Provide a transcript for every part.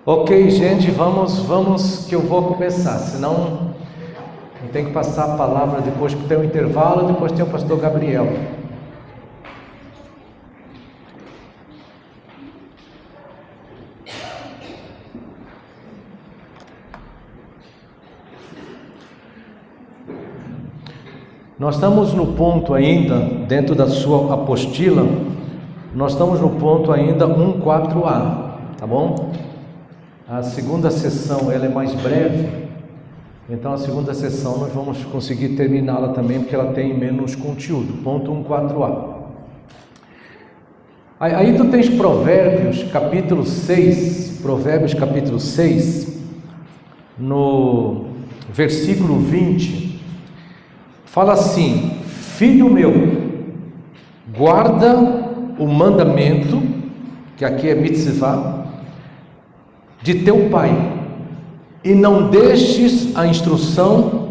Ok, gente, vamos que eu vou começar, senão eu tenho que passar a palavra depois, tem um intervalo, depois tem o pastor Gabriel. Nós estamos no ponto ainda, dentro da sua apostila, nós estamos no ponto ainda 1.4a, tá bom? A segunda sessão ela é mais breve, então a segunda sessão nós vamos conseguir terminá-la também, porque ela tem menos conteúdo, ponto 1.4a. Aí tu tens Provérbios capítulo 6, no versículo 20, fala assim: filho meu, guarda o mandamento, que aqui é mitzvah, de teu pai, e não deixes a instrução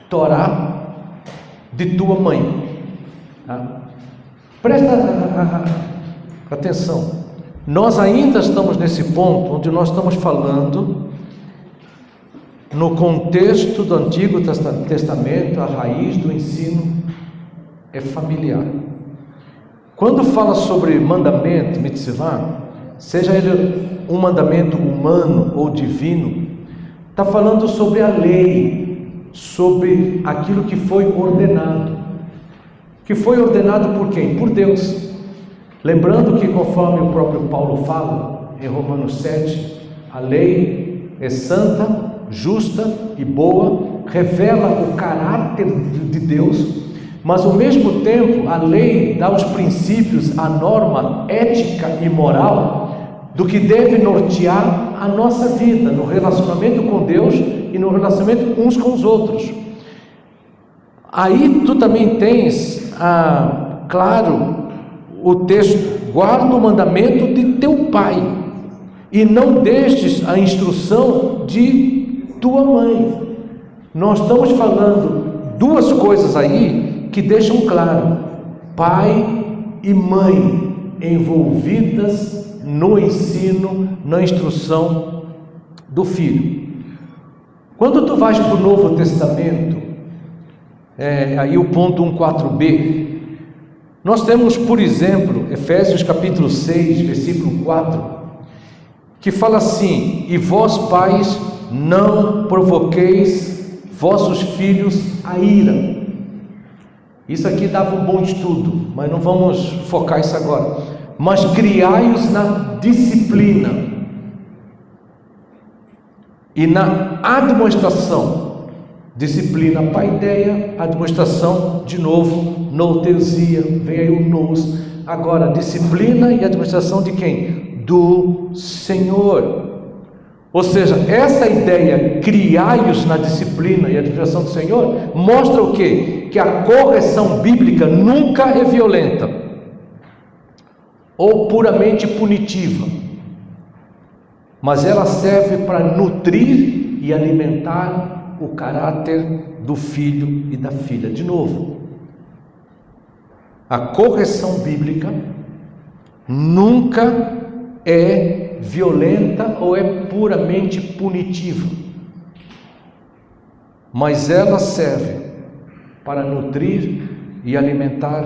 Torá de tua mãe. Presta atenção, nós ainda estamos nesse ponto onde nós estamos falando no contexto do Antigo Testamento. A raiz do ensino é familiar. Quando fala sobre mandamento, mitzvah, seja ele um mandamento humano ou divino, está falando sobre a lei, sobre aquilo que foi ordenado. Que foi ordenado por quem? Por Deus. Lembrando que, conforme o próprio Paulo fala em Romanos 7, a lei é santa, justa e boa, revela o caráter de Deus, mas ao mesmo tempo a lei dá os princípios, a norma ética e moral do que deve nortear a nossa vida, no relacionamento com Deus e no relacionamento uns com os outros. Aí tu também tens, claro, o texto: guarda o mandamento de teu pai, e não deixes a instrução de tua mãe. Nós estamos falando duas coisas aí que deixam claro: pai e mãe envolvidas no ensino, na instrução do filho. Quando tu vais para o Novo Testamento, aí o ponto 1.4b, nós temos, por exemplo, Efésios capítulo 6, versículo 4, que fala assim: e vós pais, não provoqueis vossos filhos a ira. Isso aqui dava um bom estudo, mas não vamos focar isso agora. Mas criai-os na disciplina e na admoestação. Disciplina, paideia; admoestação, de novo, noutesia, vem aí o nous. Agora, disciplina e admoestação de quem? Do Senhor. Ou seja, essa ideia, criai-os na disciplina e admoestação do Senhor, mostra o quê? Que a correção bíblica nunca é violenta ou puramente punitiva, mas ela serve para nutrir e alimentar o caráter do filho e da filha. De novo, a correção bíblica nunca é violenta ou é puramente punitiva, mas ela serve para nutrir e alimentar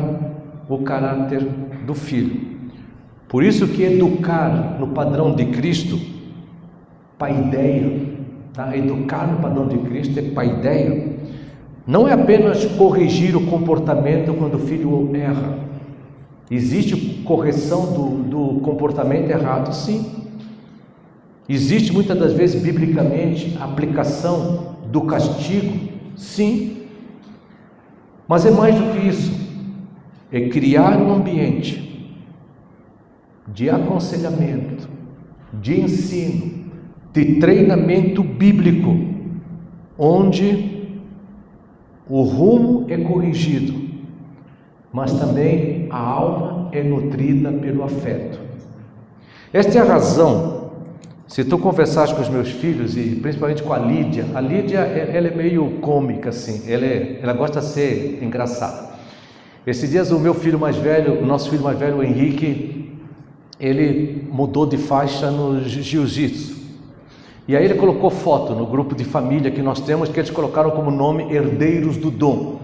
o caráter do filho. Por isso que educar no padrão de Cristo, paideia, tá? Educar no padrão de Cristo é paideia. Não é apenas corrigir o comportamento quando o filho erra. Existe correção do comportamento errado, sim. Existe muitas das vezes, biblicamente, a aplicação do castigo, sim. Mas é mais do que isso. É criar um ambiente de aconselhamento, de ensino, de treinamento bíblico, onde o rumo é corrigido, mas também a alma é nutrida pelo afeto. Esta é a razão. Se tu conversares com os meus filhos, e principalmente com a Lídia, ela é meio cômica assim, ela gosta de ser engraçada. Esses dias o nosso filho mais velho, o Henrique, ele mudou de faixa no jiu-jitsu. E aí ele colocou foto no grupo de família que nós temos, que eles colocaram como nome Herdeiros do Dom.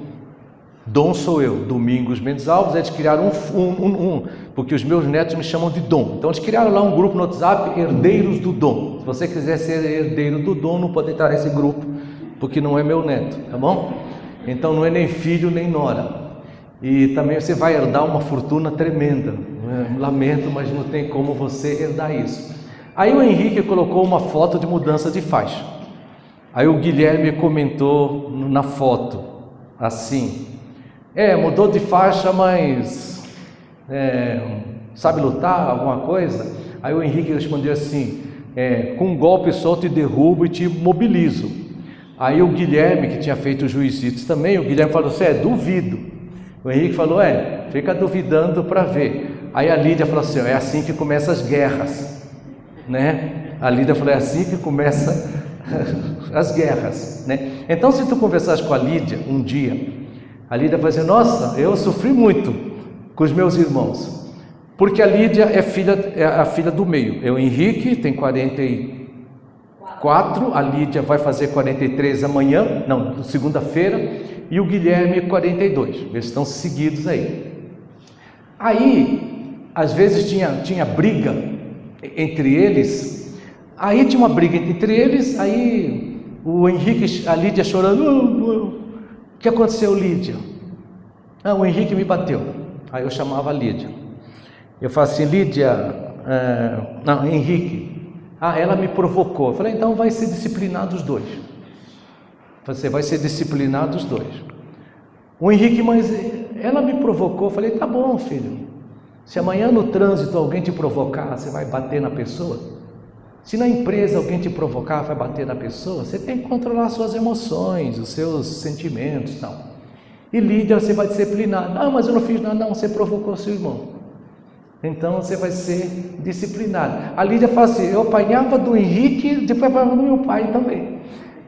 Dom sou eu, Domingos Mendes Alves. Eles criaram porque os meus netos me chamam de Dom. Então eles criaram lá um grupo no WhatsApp, Herdeiros do Dom. Se você quiser ser herdeiro do Dom, não pode entrar nesse grupo, porque não é meu neto, tá bom? Então não é nem filho nem nora. E também você vai herdar uma fortuna tremenda. Lamento, mas não tem como você herdar isso. Aí o Henrique colocou uma foto de mudança de faixa. Aí o Guilherme comentou na foto assim: mudou de faixa, mas sabe lutar, alguma coisa? Aí o Henrique respondeu assim: com um golpe só te derrubo e te mobilizo. Aí o Guilherme, que tinha feito os juizitos também, o Guilherme falou assim: duvido. O Henrique falou: fica duvidando para ver. Aí a Lídia falou assim: é assim que começam as guerras, né? A Lídia falou: é assim que começam as guerras, né? Então, se tu conversares com a Lídia um dia, a Lídia vai dizer: nossa, eu sofri muito com os meus irmãos, porque a Lídia é a filha do meio. O Henrique tem 44, a Lídia vai fazer 43 amanhã, não, segunda-feira, e o Guilherme 42. Eles estão seguidos aí. Aí, às vezes tinha briga entre eles. Aí tinha uma briga entre eles. Aí o Henrique, a Lídia chorando: o que aconteceu, Lídia? O Henrique me bateu. Aí eu chamava a Lídia. Eu falava assim: Lídia, Henrique, ela me provocou. Eu falei: então vai ser disciplinado os dois. Você vai ser disciplinado os dois. O Henrique: mas ela me provocou. Eu falei: tá bom, filho. Se amanhã no trânsito alguém te provocar, você vai bater na pessoa? Se na empresa alguém te provocar, vai bater na pessoa? Você tem que controlar suas emoções, os seus sentimentos e tal. E Lídia, você vai disciplinar. Mas eu não fiz nada. Não, você provocou seu irmão. Então você vai ser disciplinado. A Lídia fala assim: eu apanhava do Henrique, depois apanhava do meu pai também.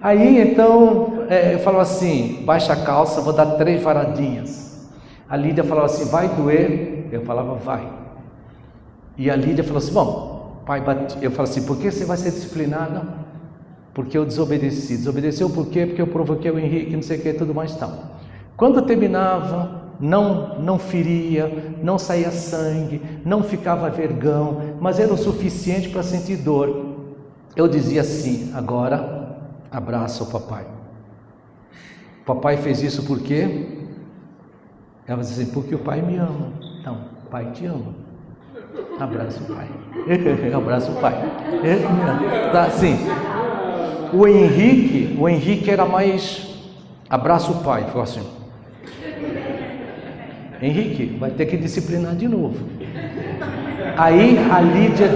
Aí então eu falava assim: baixa a calça, vou dar 3 varadinhas. A Lídia falava assim: vai doer? Eu falava: vai. E a Lídia falou assim: bom, pai bate. Eu falava assim: por que você vai ser disciplinada? Porque eu desobedeci. Desobedeceu por quê? Porque eu provoquei o Henrique, não sei o que, tudo mais e tal. Quando terminava, não feria, não saía sangue, não ficava vergão, mas era o suficiente para sentir dor. Eu dizia assim: agora abraça o papai. O papai fez isso por quê? Ela dizia assim: porque o pai me ama. Então, o pai te ama. Abraça o pai. Abraça o pai. Tá assim. O Henrique era mais abraça o pai. Falou assim: Henrique, vai ter que disciplinar de novo. Aí a Lídia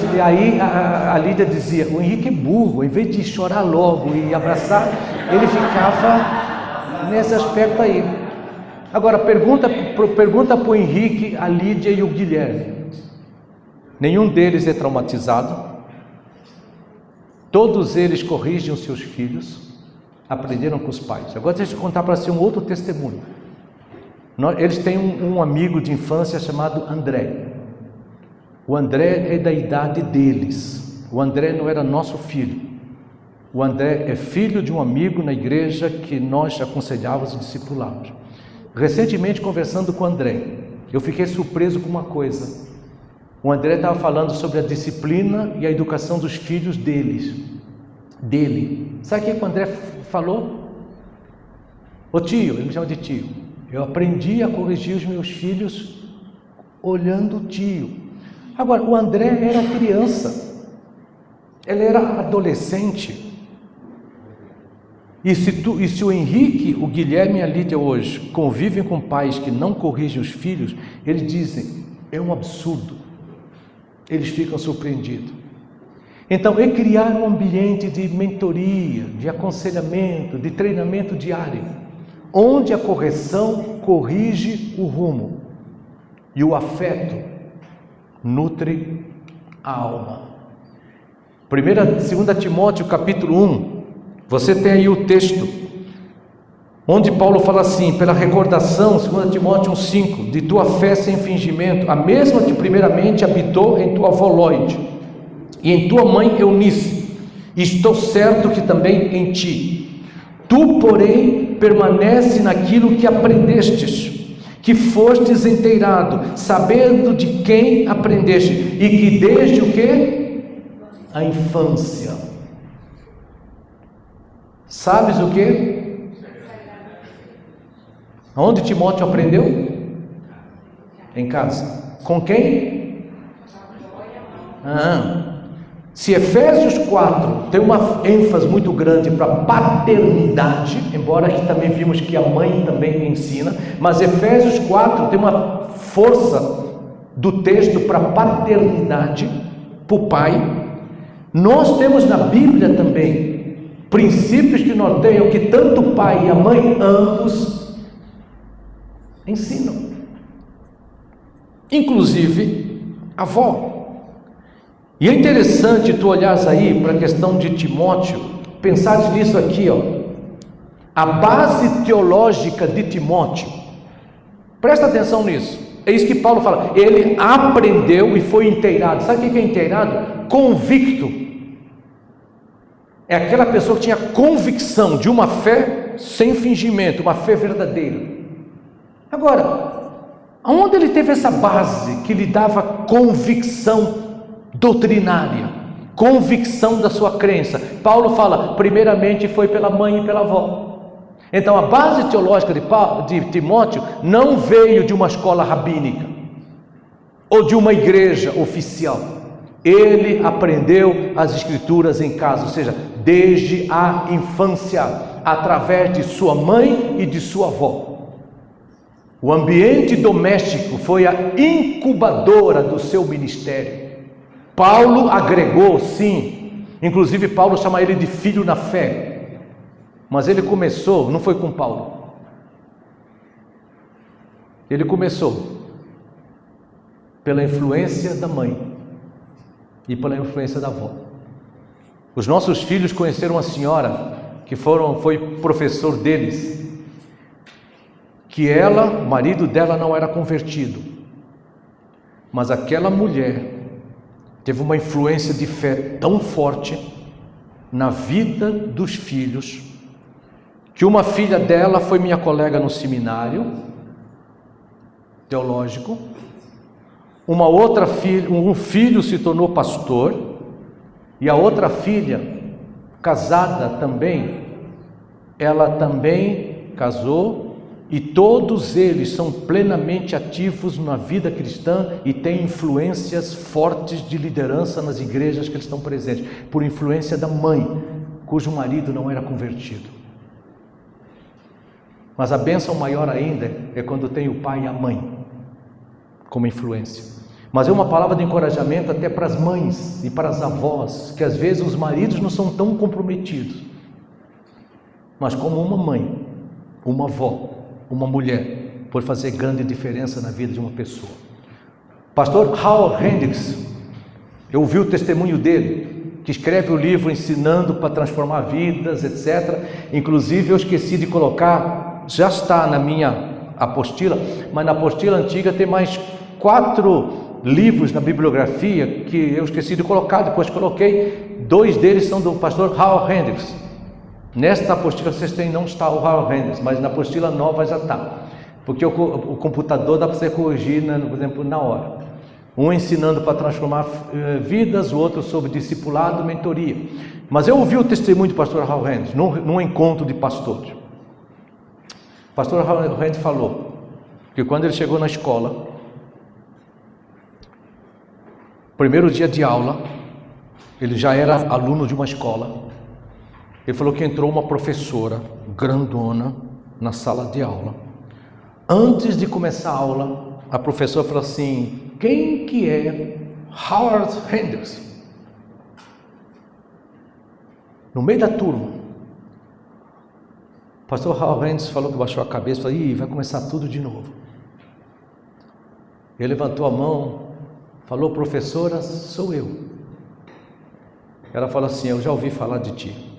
dizia: o Henrique é burro, em vez de chorar logo e abraçar, ele ficava nesse aspecto aí. Agora pergunta para o Henrique, a Lídia e o Guilherme. Nenhum deles é traumatizado. Todos eles corrigem os seus filhos, aprenderam com os pais. Agora deixa eu contar para você um outro testemunho. Eles têm um amigo de infância chamado André. O André é da idade deles. O André não era nosso filho. O André é filho de um amigo na igreja que nós aconselhávamos e discipulávamos. Recentemente, conversando com o André, eu fiquei surpreso com uma coisa. O André estava falando sobre a disciplina e a educação dos filhos dele. Sabe o que o André falou? Ô tio, ele me chama de tio. Eu aprendi a corrigir os meus filhos olhando o tio. Agora, o André era criança, ele era adolescente. E se o Henrique, o Guilherme e a Lídia hoje convivem com pais que não corrigem os filhos, eles dizem: é um absurdo. Eles ficam surpreendidos. Então, é criar um ambiente de mentoria, de aconselhamento, de treinamento diário, onde a correção corrige o rumo e o afeto nutre a alma. 2 Timóteo capítulo 1, você tem aí o texto, onde Paulo fala assim: pela recordação, 2 Timóteo 1,5, de tua fé sem fingimento, a mesma que primeiramente habitou em tua avó Loide e em tua mãe Eunice, Estou certo que também em ti. Tu, porém, permanece naquilo que aprendestes, que fostes inteirado, sabendo de quem aprendeste, e que desde o quê? A infância. Sabes o quê? Onde Timóteo aprendeu? Em casa. Com quem? Se Efésios 4 tem uma ênfase muito grande para paternidade, embora aqui também vimos que a mãe também ensina, mas Efésios 4 tem uma força do texto para paternidade, para o pai. Nós temos na Bíblia também princípios que norteiam que tanto o pai e a mãe ambos ensinam, inclusive a avó. E é interessante tu olhares aí para a questão de Timóteo, pensares nisso aqui, ó. A base teológica de Timóteo, presta atenção nisso, é isso que Paulo fala, ele aprendeu e foi inteirado. Sabe o que é inteirado? Convicto. É aquela pessoa que tinha convicção de uma fé sem fingimento, uma fé verdadeira. Agora, aonde ele teve essa base que lhe dava convicção doutrinária, convicção da sua crença? Paulo fala, primeiramente foi pela mãe e pela avó. Então a base teológica de Timóteo não veio de uma escola rabínica ou de uma igreja oficial. Ele aprendeu as escrituras em casa, ou seja, desde a infância, através de sua mãe e de sua avó. O ambiente doméstico foi a incubadora do seu ministério. Paulo agregou, sim, inclusive Paulo chama ele de filho na fé, mas ele começou, não foi com Paulo, ele começou pela influência da mãe e pela influência da avó. Os nossos filhos conheceram uma senhora que foi professor deles, que o marido dela não era convertido, mas aquela mulher teve uma influência de fé tão forte na vida dos filhos, que uma filha dela foi minha colega no seminário teológico, uma outra filha, um filho se tornou pastor, e a outra filha, casada também, ela também casou, e todos eles são plenamente ativos na vida cristã e têm influências fortes de liderança nas igrejas que eles estão presentes, por influência da mãe, cujo marido não era convertido. Mas a bênção maior ainda é quando tem o pai e a mãe como influência. Mas é uma palavra de encorajamento até para as mães e para as avós, que às vezes os maridos não são tão comprometidos, mas como uma mãe, uma avó, uma mulher, pode fazer grande diferença na vida de uma pessoa. Pastor Howard Hendricks, eu ouvi o testemunho dele, que escreve o livro Ensinando para Transformar Vidas, etc. Inclusive eu esqueci de colocar, já está na minha apostila, mas na apostila antiga tem mais 4 livros na bibliografia que eu esqueci de colocar, depois coloquei. 2 deles são do pastor Howard Hendricks. Nesta apostila vocês têm, não está o Howard Hendricks, mas na apostila nova já está, porque o computador dá para você corrigir, por exemplo, na hora. Um ensinando para transformar vidas, o outro sobre discipulado, mentoria. Mas eu ouvi o testemunho do pastor Howard Hendricks num encontro de pastores. O pastor Howard Hendricks falou que quando ele chegou na escola, primeiro dia de aula, ele já era aluno de uma escola. Ele falou que entrou uma professora grandona na sala de aula. Antes de começar a aula, a professora falou assim: quem que é Howard Hendricks? No meio da turma, o pastor Howard Hendricks falou que baixou a cabeça e falou: ih, vai começar tudo de novo. Ele levantou a mão, falou: professora, sou eu. Ela falou assim: eu já ouvi falar de ti.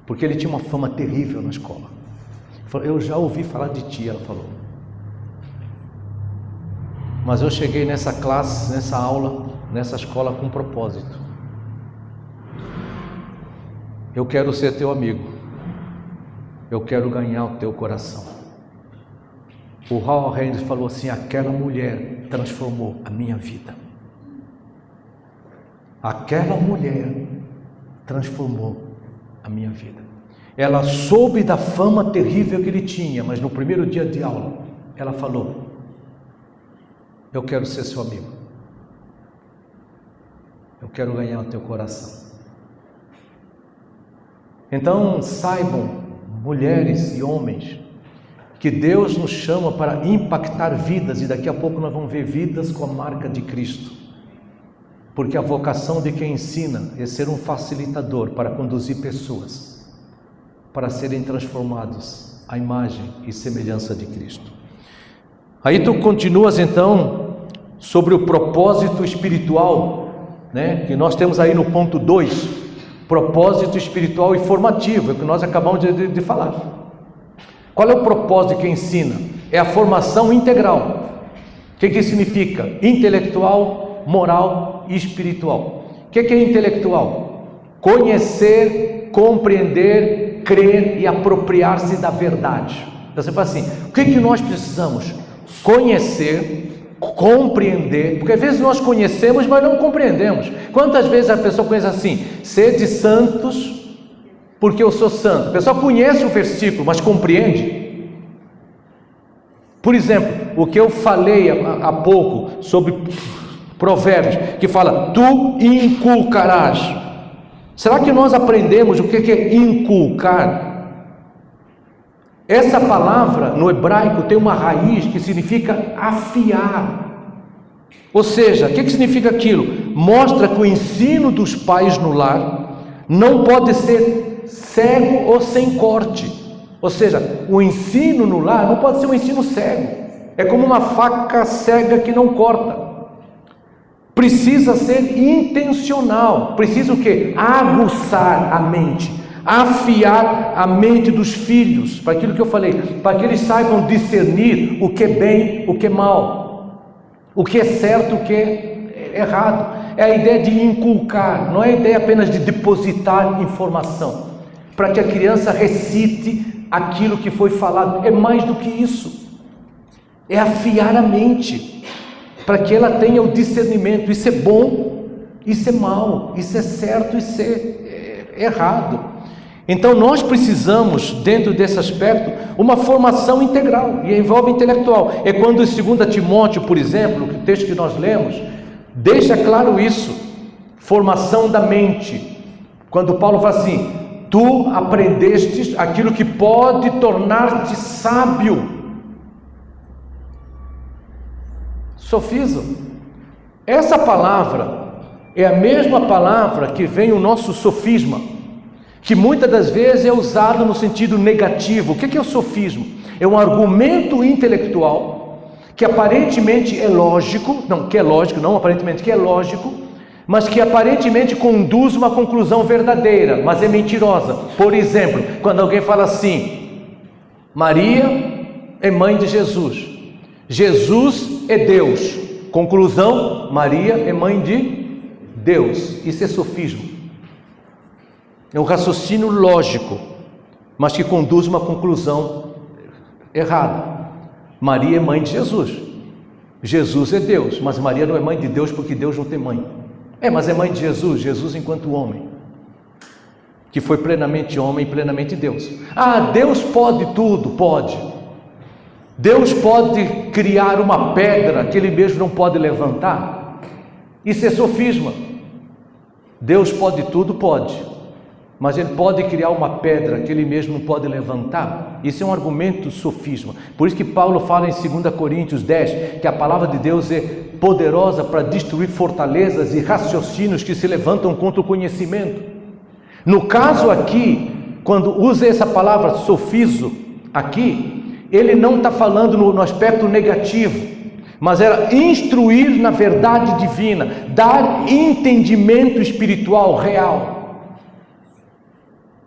Porque ele tinha uma fama terrível na escola. Eu já ouvi falar de ti, ela falou. Mas eu cheguei nessa classe, nessa aula, nessa escola com um propósito. eu quero ser teu amigo, eu quero ganhar o teu coração. O Howard Hendricks falou assim: aquela mulher transformou a minha vida. Aquela mulher transformou a minha vida. Ela soube da fama terrível que ele tinha, mas no primeiro dia de aula, ela falou: eu quero ser seu amigo, eu quero ganhar o teu coração. Então saibam, mulheres e homens, que Deus nos chama para impactar vidas, e daqui a pouco nós vamos ver vidas com a marca de Cristo, porque a vocação de quem ensina é ser um facilitador para conduzir pessoas para serem transformados à imagem e semelhança de Cristo. Aí tu continuas então sobre o propósito espiritual, né? Que nós temos aí no ponto 2, propósito espiritual e formativo, é o que nós acabamos de falar. Qual é o propósito de quem ensina? É a formação integral. O que significa? Intelectual, moral e espiritual. O que é intelectual? Conhecer, compreender, crer e apropriar-se da verdade. Então você fala assim: o que nós precisamos? Conhecer, compreender, porque às vezes nós conhecemos, mas não compreendemos. Quantas vezes a pessoa conhece assim: sede santos, porque eu sou santo. A pessoa conhece o versículo, mas compreende? Por exemplo, o que eu falei há pouco sobre Provérbios, que fala: tu inculcarás. Será que nós aprendemos o que é inculcar? Essa palavra no hebraico tem uma raiz que significa afiar. Ou seja, o que significa aquilo? Mostra que o ensino dos pais no lar não pode ser cego ou sem corte. Ou seja, o ensino no lar não pode ser um ensino cego. É como uma faca cega que não corta. Precisa ser intencional. Precisa o quê? Aguçar a mente, afiar a mente dos filhos, para aquilo que eu falei, para que eles saibam discernir o que é bem, o que é mal, o que é certo, o que é errado. É a ideia de inculcar, não é a ideia apenas de depositar informação, para que a criança recite aquilo que foi falado. É mais do que isso, é afiar a mente, para que ela tenha o discernimento: isso é bom, isso é mal, isso é certo, isso é errado. Então nós precisamos, dentro desse aspecto, uma formação integral, e envolve intelectual. É quando em 2 Timóteo, por exemplo, o texto que nós lemos, deixa claro isso: formação da mente. Quando Paulo fala assim: tu aprendestes aquilo que pode tornar-te sábio. Sofismo. Essa palavra é a mesma palavra que vem o nosso sofisma, que muitas das vezes é usado no sentido negativo. O que é o sofismo? É um argumento intelectual que aparentemente é lógico, que é lógico, mas que aparentemente conduz uma conclusão verdadeira, mas é mentirosa. Por exemplo, quando alguém fala assim: Maria é mãe de Jesus, Jesus é Deus. Conclusão: Maria é mãe de Deus. Isso é sofismo. É um raciocínio lógico, mas que conduz uma conclusão errada. Maria é mãe de Jesus, Jesus é Deus, mas Maria não é mãe de Deus porque Deus não tem mãe. Mas é mãe de Jesus, Jesus enquanto homem, que foi plenamente homem e plenamente Deus. Deus pode tudo? Pode. Deus pode criar uma pedra que Ele mesmo não pode levantar? Isso é sofisma. Deus pode tudo? Pode. Mas Ele pode criar uma pedra que Ele mesmo não pode levantar? Isso é um argumento sofisma. Por isso que Paulo fala em 2 Coríntios 10, que a palavra de Deus é poderosa para destruir fortalezas e raciocínios que se levantam contra o conhecimento. No caso aqui, quando usa essa palavra sofizo aqui, ele não está falando no aspecto negativo, mas era instruir na verdade divina, dar entendimento espiritual real,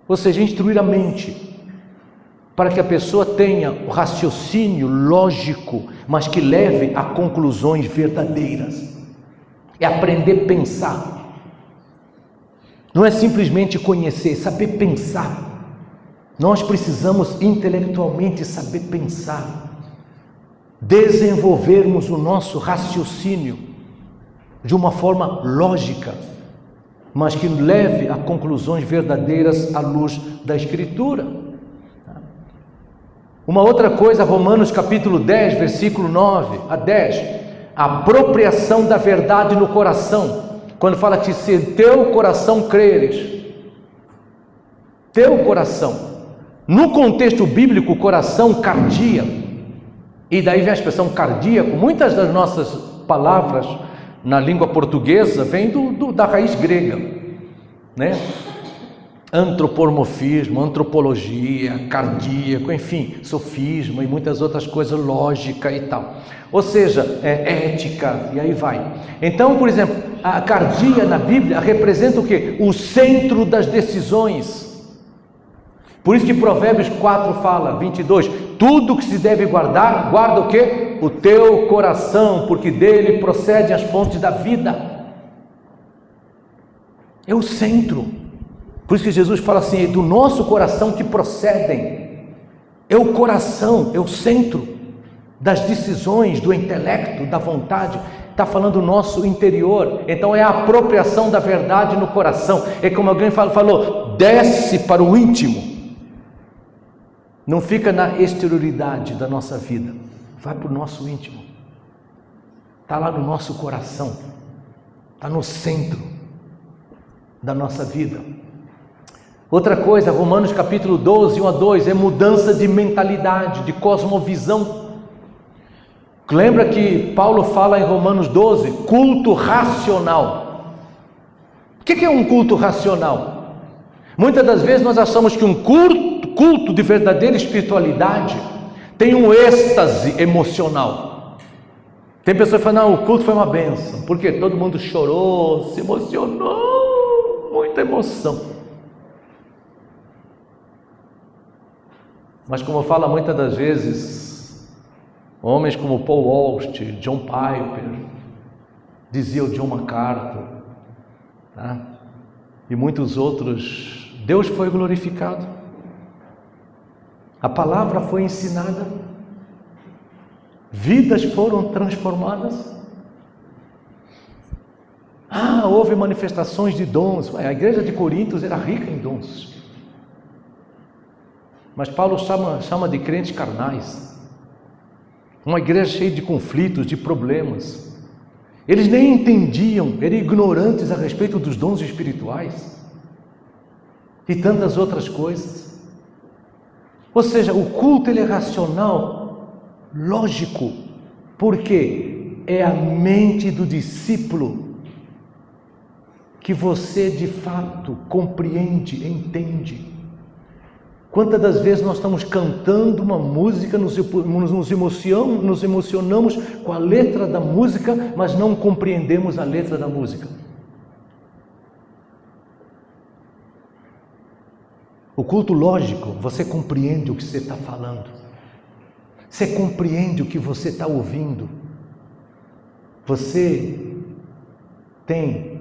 ou seja, instruir a mente, para que a pessoa tenha o raciocínio lógico, mas que leve a conclusões verdadeiras. É aprender a pensar. Não é simplesmente conhecer, saber pensar. Nós precisamos intelectualmente saber pensar, desenvolvermos o nosso raciocínio de uma forma lógica, mas que leve a conclusões verdadeiras à luz da Escritura. Uma outra coisa, Romanos capítulo 10, versículo 9 a 10, a apropriação da verdade no coração, quando fala que se teu coração creres, teu coração, no contexto bíblico, coração, cardia, e daí vem a expressão cardíaco. Muitas das nossas palavras na língua portuguesa vêm da raiz grega, né? Antropomorfismo, antropologia, cardíaco, enfim, sofisma e muitas outras coisas, lógica e tal. Ou seja, ética, e aí vai. Então, por exemplo, a cardia na Bíblia representa o quê? O centro das decisões. Por isso que Provérbios 4 fala, 22, tudo que se deve guardar, guarda o quê? O teu coração, porque dele procedem as fontes da vida. É o centro. Por isso que Jesus fala assim, do nosso coração que procedem. É o coração, é o centro das decisões, do intelecto, da vontade. Está falando do nosso interior. Então é a apropriação da verdade no coração. É como alguém falou, desce para o íntimo. Não fica na exterioridade da nossa vida. Vai para o nosso íntimo. Está lá no nosso coração. Está no centro da nossa vida. Outra coisa, Romanos capítulo 12, 1 a 2, é mudança de mentalidade, de cosmovisão. Lembra que Paulo fala em Romanos 12, culto racional. O que é um culto racional? Muitas das vezes nós achamos que um culto de verdadeira espiritualidade tem um êxtase emocional. Tem pessoas que falam, não, o culto foi uma bênção, porque todo mundo chorou, se emocionou, muita emoção. Mas como fala muitas das vezes, homens como Paul Walsh, John Piper, dizia o John MacArthur, tá? E muitos outros, Deus foi glorificado, a palavra foi ensinada, vidas foram transformadas, houve manifestações de dons. A igreja de Corinto era rica em dons, mas Paulo chama de crentes carnais, uma igreja cheia de conflitos, de problemas. Eles nem entendiam, eram ignorantes a respeito dos dons espirituais e tantas outras coisas. Ou seja, o culto ele é racional, lógico, porque é a mente do discípulo que você de fato compreende, entende. Quantas das vezes nós estamos cantando uma música, nos emocionamos com a letra da música, mas não compreendemos a letra da música. O culto lógico, você compreende o que você está falando, você compreende o que você está ouvindo, você tem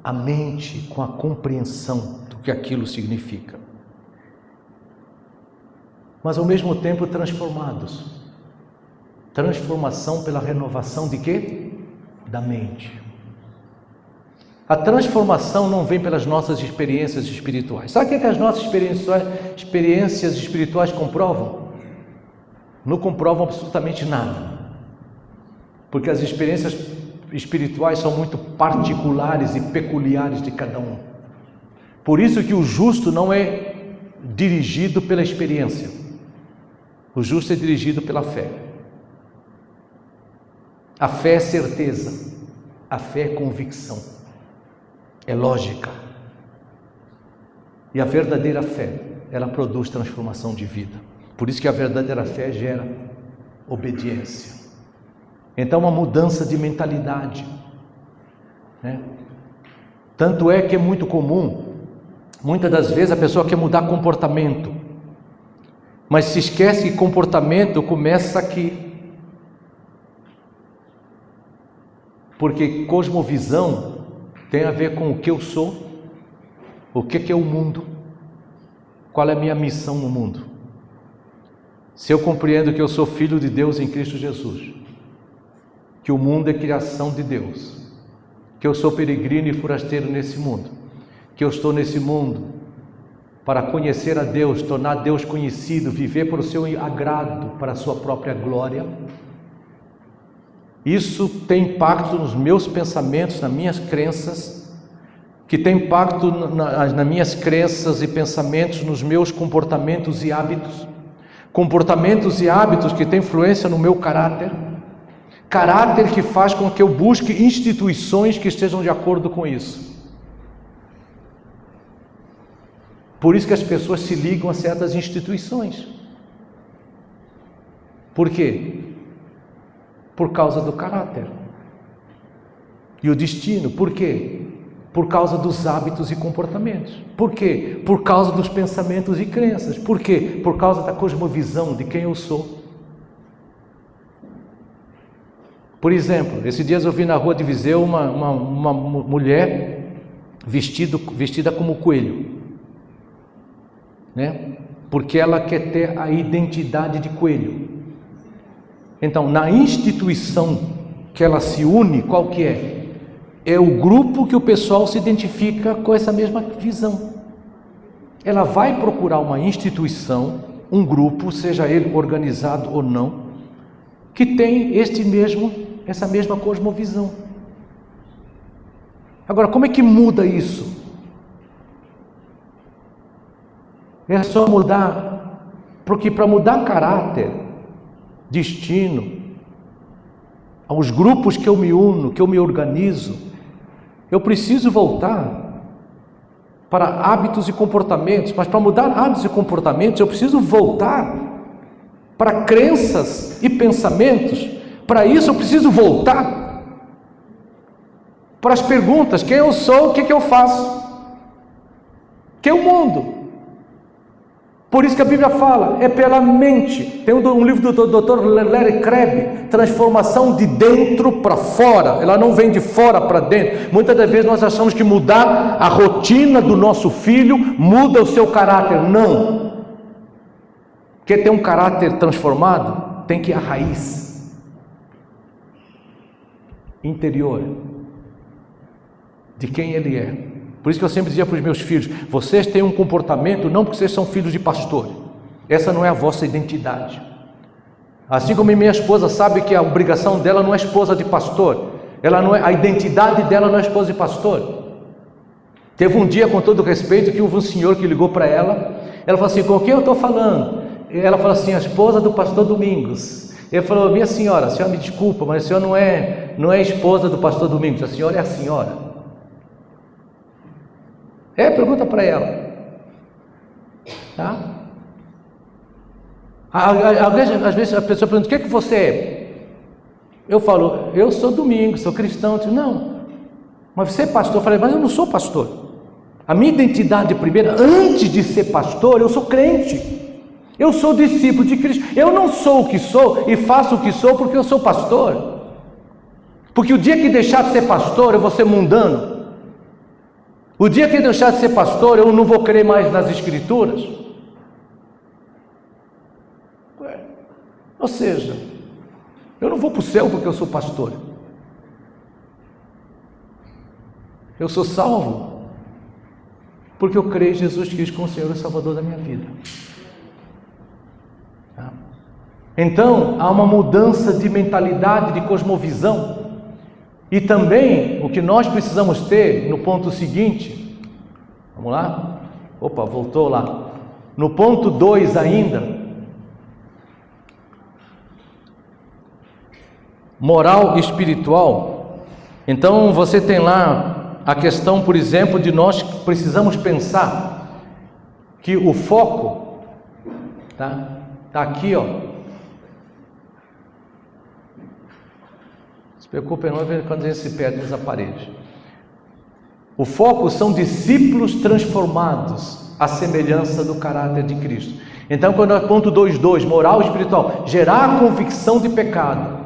a mente com a compreensão do que aquilo significa. Mas ao mesmo tempo transformados. Transformação pela renovação de quê? Da mente. A transformação não vem pelas nossas experiências espirituais. Sabe o que as nossas experiências espirituais comprovam? Não comprovam absolutamente nada. Porque as experiências espirituais são muito particulares e peculiares de cada um. Por isso que o justo não é dirigido pela experiência. O justo é dirigido pela fé. A fé é certeza, a fé é convicção, é lógica. E a verdadeira fé, ela produz transformação de vida. Por isso que a verdadeira fé gera obediência. Então, uma mudança de mentalidade, né? Tanto é que é muito comum, muitas das vezes a pessoa quer mudar comportamento, mas se esquece que comportamento começa aqui. Porque cosmovisão tem a ver com o que eu sou, O que é o mundo? Qual é a minha missão no mundo? Se eu compreendo que eu sou filho de Deus em Cristo Jesus, que o mundo é criação de Deus, que eu sou peregrino e forasteiro nesse mundo, que eu estou nesse mundo para conhecer a Deus, tornar Deus conhecido, viver por seu agrado, para a sua própria glória, isso tem impacto nos meus pensamentos, nas minhas crenças, que tem impacto nas minhas crenças e pensamentos, nos meus comportamentos e hábitos que têm influência no meu caráter que faz com que eu busque instituições que estejam de acordo com isso. Por isso que as pessoas se ligam a certas instituições. Por quê? Por causa do caráter e o destino. Por quê? Por causa dos hábitos e comportamentos. Por quê? Por causa dos pensamentos e crenças. Por quê? Por causa da cosmovisão de quem eu sou. Por exemplo, esses dias eu vi na rua de Viseu uma mulher vestida como coelho, né? Porque ela quer ter a identidade de coelho. Então, na instituição que ela se une, qual que é? É o grupo que o pessoal se identifica com essa mesma visão. Ela vai procurar uma instituição, um grupo, seja ele organizado ou não, que tem essa mesma cosmovisão. Agora, como é que muda isso? É só mudar, porque para mudar caráter, destino, aos grupos que eu me uno, que eu me organizo, eu preciso voltar para hábitos e comportamentos. Mas para mudar hábitos e comportamentos, eu preciso voltar para crenças e pensamentos. Para isso eu preciso voltar para as perguntas: quem eu sou, o que eu faço, que é o mundo. Por isso que a Bíblia fala, é pela mente. Tem um livro do Dr. Larry Crabb, Transformação de Dentro para Fora. Ela não vem de fora para dentro. Muitas das vezes nós achamos que mudar a rotina do nosso filho muda o seu caráter. Não. Quer ter um caráter transformado? Tem que ir à raiz interior de quem ele é. Por isso que eu sempre dizia para os meus filhos: vocês têm um comportamento não porque vocês são filhos de pastor, essa não é a vossa identidade. Assim como minha esposa sabe que a obrigação dela não é esposa de pastor, ela não é, a identidade dela não é esposa de pastor. Teve um dia, com todo respeito, que houve um senhor que ligou para ela falou assim: com quem eu estou falando? Ela falou assim: a esposa do pastor Domingos. Ele falou: minha senhora, a senhora me desculpa, mas a senhora não é esposa do pastor Domingos, a senhora é a senhora. Pergunta para ela, tá? Às vezes a pessoa pergunta: o que é que você é? Eu falo: eu sou Domingos, sou cristão. Eu digo: não, mas você é pastor? Eu falei: mas eu não sou pastor. A minha identidade primeira, antes de ser pastor, eu sou crente, eu sou discípulo de Cristo. Eu não sou o que sou e faço o que sou porque eu sou pastor, porque o dia que deixar de ser pastor eu vou ser mundano. O dia que eu deixar de ser pastor, eu não vou crer mais nas Escrituras. Ou seja, eu não vou para o céu porque eu sou pastor. Eu sou salvo porque eu creio em Jesus Cristo como Senhor e Salvador da minha vida. Então, há uma mudança de mentalidade, de cosmovisão. E também, o que nós precisamos ter no ponto seguinte, vamos lá? Opa, voltou lá. No ponto 2 ainda, moral espiritual. Então, você tem lá a questão, por exemplo, de nós precisamos pensar que o foco, tá aqui, ó. Se preocupem não quando a gente se perde nos aparelhos. O foco são discípulos transformados à semelhança do caráter de Cristo. Então, quando é ponto 2.2, moral espiritual, gerar convicção de pecado,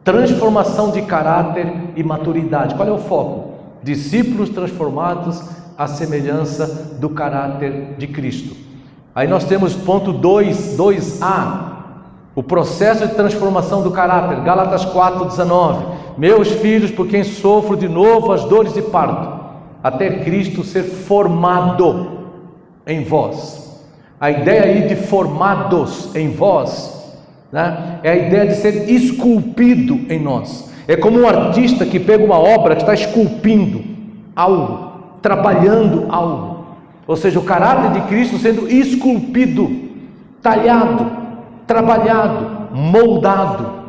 transformação de caráter e maturidade. Qual é o foco? Discípulos transformados à semelhança do caráter de Cristo. Aí nós temos ponto 2a, o processo de transformação do caráter, Gálatas 4:19. Meus filhos, por quem sofro de novo as dores de parto, até Cristo ser formado em vós. A ideia aí de formados em vós, né, é a ideia de ser esculpido em nós. É como um artista que pega uma obra que está esculpindo algo, trabalhando algo, ou seja, o caráter de Cristo sendo esculpido, talhado, trabalhado, moldado,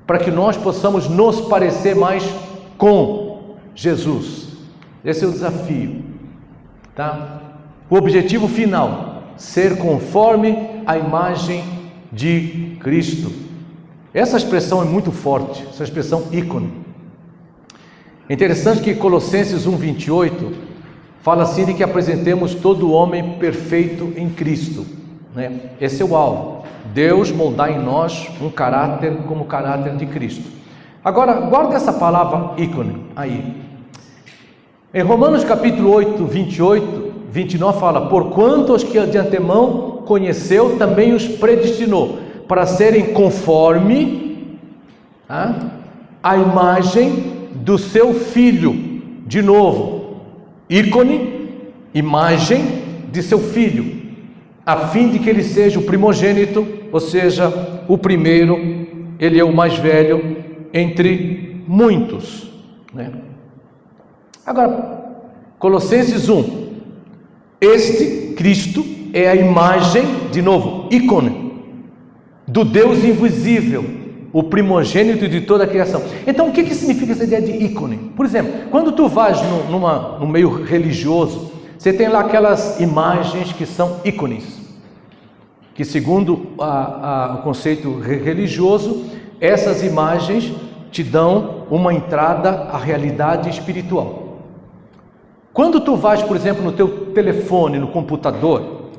para que nós possamos nos parecer mais com Jesus. Esse é o desafio, tá? O objetivo final, ser conforme a imagem de Cristo. Essa expressão é muito forte, essa expressão ícone. É interessante que Colossenses 1:28 fala assim de que apresentemos todo homem perfeito em Cristo, né? Esse é o alvo, Deus moldar em nós um caráter como o caráter de Cristo. Agora, guarda essa palavra ícone aí. Em Romanos capítulo 8, 28, 29 fala: porquanto os que de antemão conheceu, também os predestinou, para serem conforme a imagem do seu Filho. De novo, ícone, imagem de seu Filho, a fim de que ele seja o primogênito, ou seja, o primeiro, ele é o mais velho entre muitos, né? Agora, Colossenses 1, este Cristo é a imagem, de novo, ícone, do Deus invisível, o primogênito de toda a criação. Então, o que significa essa ideia de ícone? Por exemplo, quando tu vais no meio religioso, você tem lá aquelas imagens que são ícones, que segundo o conceito religioso, essas imagens te dão uma entrada à realidade espiritual. Quando tu vais, por exemplo, no teu telefone, no computador,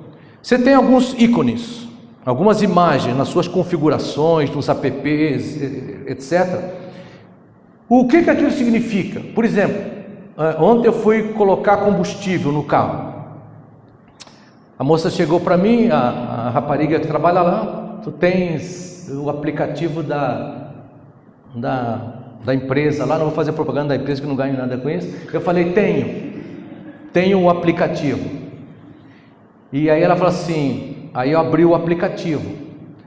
você tem alguns ícones, algumas imagens nas suas configurações, nos apps, etc. O que aquilo significa? Por exemplo, ontem eu fui colocar combustível no carro. A moça chegou para mim, a rapariga que trabalha lá: tu tens o aplicativo da empresa lá, não vou fazer propaganda da empresa que não ganho nada com isso. Eu falei: tenho o aplicativo. E aí ela falou assim, aí eu abri o aplicativo.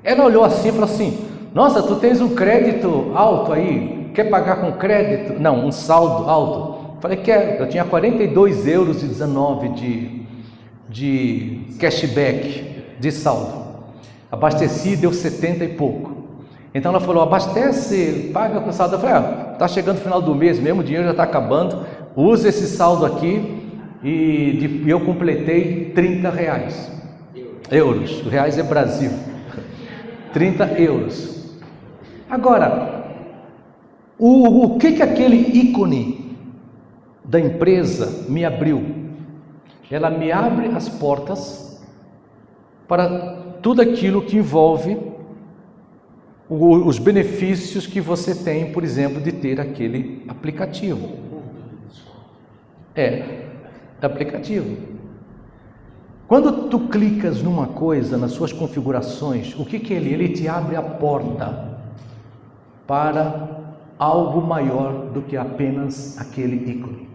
Ela olhou assim e falou assim: nossa, tu tens um crédito alto aí, quer pagar com crédito? Não, um saldo alto. Falei: quero. Eu tinha 42,19 € de cashback, de saldo. Abasteci, deu 70 e pouco. Então ela falou: abastece, paga com saldo. Eu falei: tá chegando o final do mês mesmo, o dinheiro já está acabando, usa esse saldo aqui. E eu completei 30 reais. Euros. O reais é Brasil. 30 euros. Agora, o que aquele ícone da empresa me abriu? Ela me abre as portas para tudo aquilo que envolve os benefícios que você tem, por exemplo, de ter aquele aplicativo. Aplicativo. Quando tu clicas numa coisa, nas suas configurações, o que ele? Ele te abre a porta para algo maior do que apenas aquele ícone.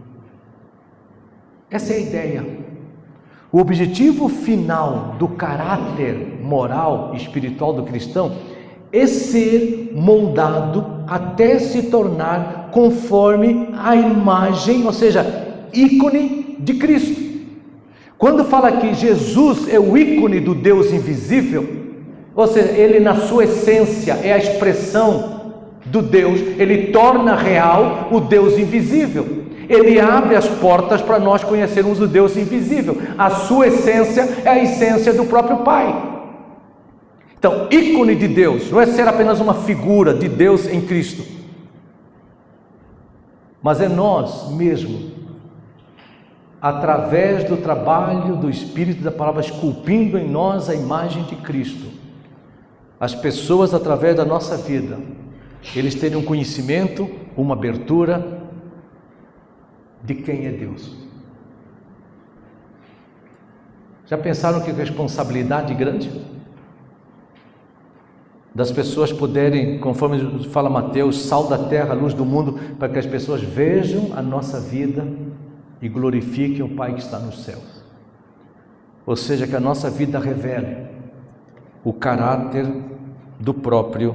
Essa é a ideia. O objetivo final do caráter moral e espiritual do cristão é ser moldado até se tornar conforme a imagem, ou seja, ícone de Cristo. Quando fala que Jesus é o ícone do Deus invisível, ou seja, ele na sua essência é a expressão do Deus, ele torna real o Deus invisível. Ele abre as portas para nós conhecermos o Deus invisível. A sua essência é a essência do próprio Pai. Então, ícone de Deus não é ser apenas uma figura de Deus em Cristo, mas é nós mesmos, através do trabalho do Espírito da Palavra, esculpindo em nós a imagem de Cristo. As pessoas, através da nossa vida, eles terem um conhecimento, uma abertura de quem é Deus. Já pensaram que responsabilidade grande? Das pessoas poderem, conforme fala Mateus, sal da terra, luz do mundo, para que as pessoas vejam a nossa vida e glorifiquem o Pai que está nos céus. Ou seja, que a nossa vida revele o caráter do próprio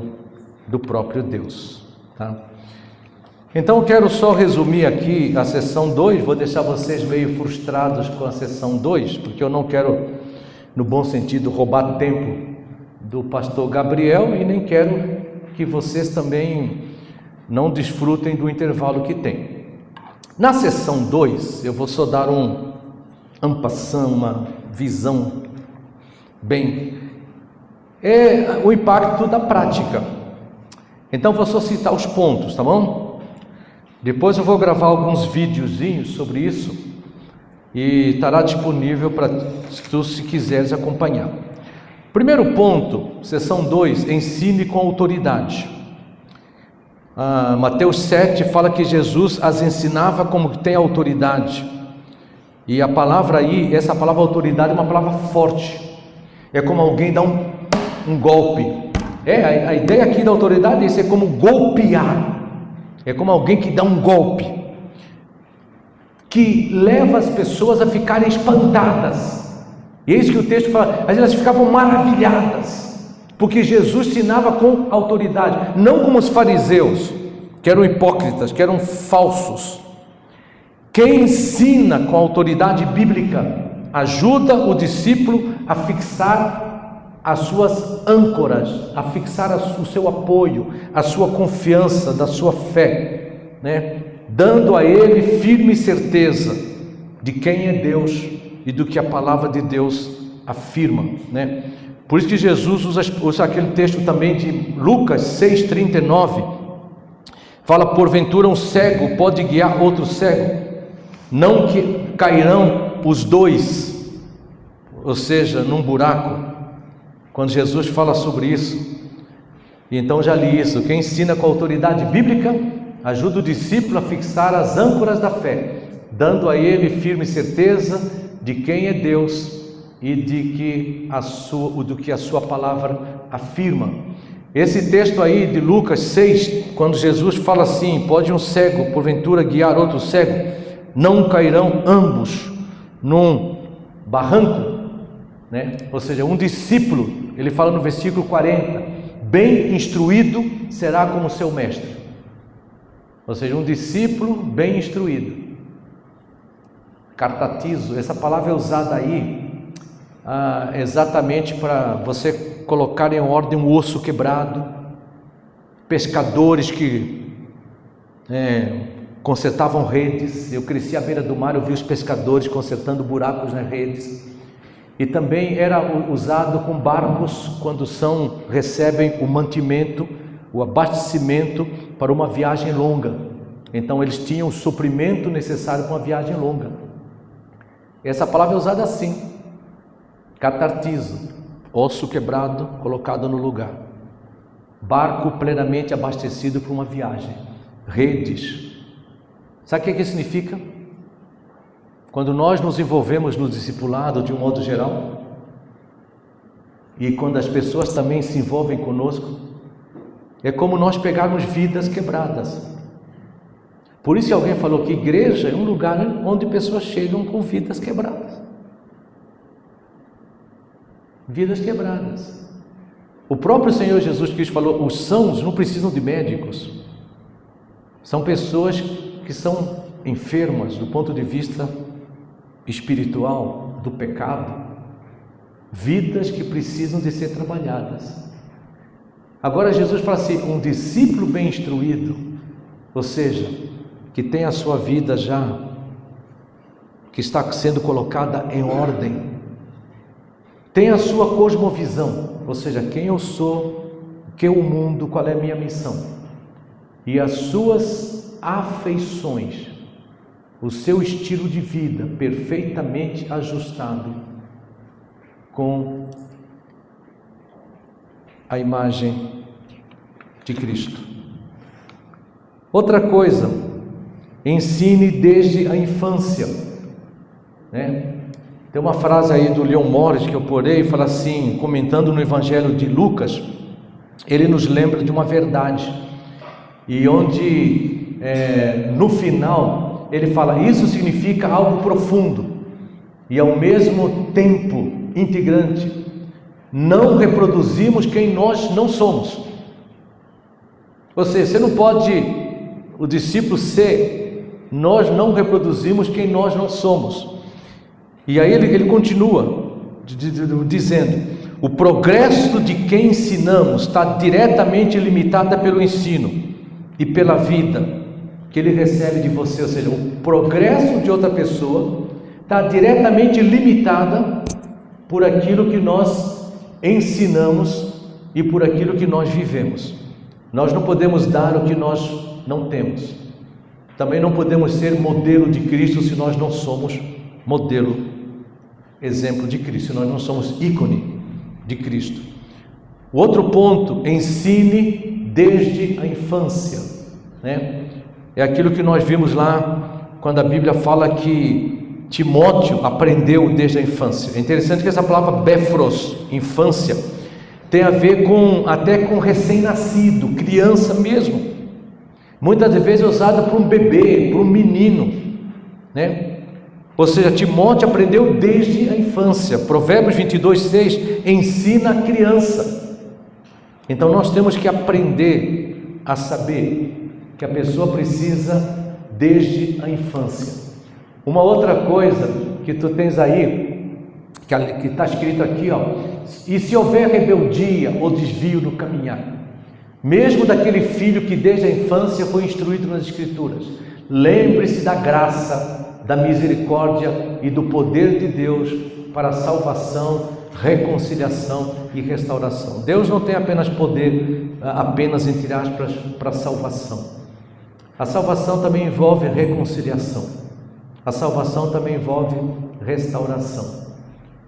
Deus, tá? Então eu quero só resumir aqui a sessão 2, vou deixar vocês meio frustrados com a sessão 2, porque eu não quero, no bom sentido, roubar tempo do pastor Gabriel e nem quero que vocês também não desfrutem do intervalo que tem. Na sessão 2, eu vou só dar en passant, uma visão o impacto da prática. Então vou só citar os pontos, tá bom? Depois eu vou gravar alguns videozinhos sobre isso e estará disponível para tu, se quiseres acompanhar. Primeiro ponto, seção 2, ensine com autoridade. Mateus 7 fala que Jesus as ensinava como tem autoridade. E a palavra aí, essa palavra autoridade é uma palavra forte. É como alguém dá um golpe. A ideia aqui da autoridade é ser como golpear. É como alguém que dá um golpe, que leva as pessoas a ficarem espantadas. E é isso que o texto fala. Às vezes elas ficavam maravilhadas, porque Jesus ensinava com autoridade, não como os fariseus, que eram hipócritas, que eram falsos. Quem ensina com autoridade bíblica ajuda o discípulo a fixar as suas âncoras, a fixar o seu apoio, a sua confiança, da sua fé, né? Dando a ele firme certeza de quem é Deus e do que a palavra de Deus afirma, né? Por isso que Jesus usa aquele texto também de Lucas 6,39, fala: porventura um cego pode guiar outro cego, não que cairão os dois, ou seja, num buraco. Quando Jesus fala sobre isso, e então já li isso, quem ensina com autoridade bíblica ajuda o discípulo a fixar as âncoras da fé, dando a ele firme certeza de quem é Deus e do que a sua palavra afirma. Esse texto aí de Lucas 6, quando Jesus fala assim: pode um cego porventura guiar outro cego, não cairão ambos num barranco, né? Ou seja, um discípulo, ele fala no versículo 40, bem instruído será como seu mestre. Ou seja, um discípulo bem instruído, cartatizo, essa palavra é usada aí exatamente para você colocar em ordem um osso quebrado. Pescadores que consertavam redes. Eu cresci à beira do mar, eu vi os pescadores consertando buracos nas redes. E também era usado com barcos quando recebem o mantimento, o abastecimento para uma viagem longa. Então eles tinham o suprimento necessário para uma viagem longa. Essa palavra é usada assim: catartizo, osso quebrado colocado no lugar, barco plenamente abastecido para uma viagem, redes. Sabe o que significa? Quando nós nos envolvemos no discipulado de um modo geral, e quando as pessoas também se envolvem conosco, é como nós pegarmos vidas quebradas. Por isso que alguém falou que igreja é um lugar onde pessoas chegam com vidas quebradas. Vidas quebradas. O próprio Senhor Jesus Cristo falou: os sãos não precisam de médicos. São pessoas que são enfermas do ponto de vista espiritual, do pecado, vidas que precisam de ser trabalhadas. Agora Jesus fala assim: um discípulo bem instruído, ou seja, que tem a sua vida já, que está sendo colocada em ordem, tem a sua cosmovisão, ou seja, quem eu sou, o que é o mundo, qual é a minha missão, e as suas afeições, o seu estilo de vida perfeitamente ajustado com a imagem de Cristo. Outra coisa, ensine desde a infância, né? Tem uma frase aí do Leon Morris que eu porei, fala assim, comentando no Evangelho de Lucas, ele nos lembra de uma verdade, e onde no final ele fala, isso significa algo profundo e ao mesmo tempo integrante. Não reproduzimos quem nós não somos. Ou seja, você não pode, o discípulo ser, nós não reproduzimos quem nós não somos. E aí ele continua dizendo, o progresso de quem ensinamos está diretamente limitado pelo ensino e pela vida que ele recebe de você. Ou seja, o progresso de outra pessoa está diretamente limitada por aquilo que nós ensinamos e por aquilo que nós vivemos. Nós não podemos dar o que nós não temos. Também não podemos ser modelo de Cristo se nós não somos modelo, exemplo de Cristo, se nós não somos ícone de Cristo. O outro ponto, ensine desde a infância, né? É aquilo que nós vimos lá, quando a Bíblia fala que Timóteo aprendeu desde a infância. É interessante que essa palavra befros, infância, tem a ver até com recém-nascido, criança mesmo. Muitas vezes é usada para um bebê, para um menino, né? Ou seja, Timóteo aprendeu desde a infância. Provérbios 22:6 ensina a criança. Então nós temos que aprender a saber que a pessoa precisa desde a infância. Uma outra coisa que tu tens aí, que está escrito aqui, e se houver rebeldia ou desvio no caminhar, mesmo daquele filho que desde a infância foi instruído nas Escrituras, lembre-se da graça, da misericórdia e do poder de Deus para a salvação, reconciliação e restauração. Deus não tem apenas poder, entre aspas, para a salvação. A salvação também envolve reconciliação. A salvação também envolve restauração.